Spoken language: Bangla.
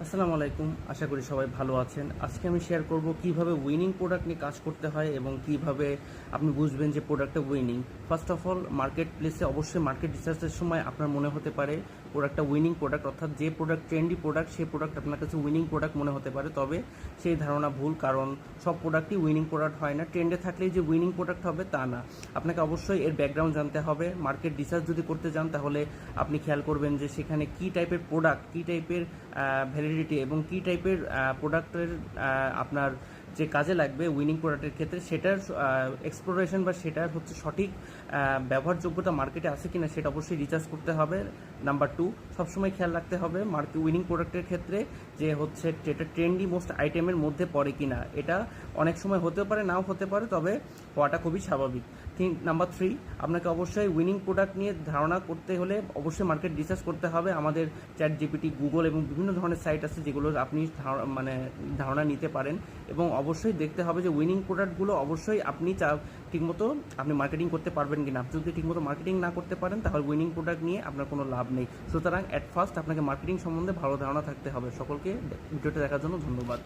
আসসালামু আলাইকুম। আশা করি সবাই ভালো আছেন। আজকে আমি শেয়ার করব কিভাবে উইনিং প্রোডাক্ট নিয়ে কাজ করতে হয় এবং কিভাবে আপনি বুঝবেন যে প্রোডাক্টটা winning. First of all, market প্লেসে অবশ্যই মার্কেট রিসার্চের সময় আপনার মনে হতে পারে প্রোডাক্টটা উইনিং প্রোডাক্ট, অর্থাৎ যে প্রোডাক্ট ট্রেন্ডি প্রোডাক্ট সেই প্রোডাক্ট আপনার কাছে উইনিং প্রোডাক্ট মনে হতে পারে। তবে সেই ধারণা ভুল, কারণ সব প্রোডাক্টই উইনিং প্রোডাক্ট হয় না। ট্রেন্ডে থাকলেই যে উইনিং প্রোডাক্ট হবে তা না। আপনাকে অবশ্যই এর ব্যাকগ্রাউন্ড জানতে হবে। মার্কেট রিসার্চ যদি করতে যান তাহলে আপনি খেয়াল করবেন যে সেখানে কী টাইপের প্রোডাক্ট, কী টাইপের ভ্যালিডিটি এবং কী টাইপের প্রোডাক্টের আপনার যে কাজে লাগবে উইনিং প্রোডাক্টের ক্ষেত্রে সেটার এক্সপ্লোরেশন বা সেটার হচ্ছে সঠিক ব্যবহারযোগ্যতা মার্কেটে আছে কিনা সেটা অবশ্যই রিসার্চ করতে হবে। নাম্বার 2, সবসময় খেয়াল রাখতে হবে মার্কেট উইনিং প্রোডাক্টের ক্ষেত্রে যে হচ্ছে এটা ট্রেন্ডি মোস্ট আইটেমের মধ্যে পড়ে কিনা। এটা অনেক সময় হতেও পারে, নাও হতে পারে, তবে হওয়াটা খুবই স্বাভাবিক। নাম্বার 3, আপনাকে অবশ্যই উইনিং প্রোডাক্ট নিয়ে ধারণা করতে হলে অবশ্যই মার্কেট রিসার্চ করতে হবে। আমাদের চ্যাট জিপিটি, গুগল এবং বিভিন্ন ধরনের সাইট আছে যেগুলো আপনি ধারণা নিতে পারেন, এবং অবশ্যই দেখতে হবে যে উইনিং প্রোডাক্টগুলো অবশ্যই আপনি ঠিকমতো আপনি মার্কেটিং করতে পারবেন কিনা। আপনি যদি ঠিকমতো মার্কেটিং না করতে পারেন তাহলে উইনিং প্রোডাক্ট নিয়ে আপনার কোনো লাভ নেই। সুতরাং অ্যাট ফার্স্ট আপনাকে মার্কেটিং সম্বন্ধে ভালো ধারণা থাকতে হবে। সকলকে ভিডিওটা দেখার জন্য ধন্যবাদ।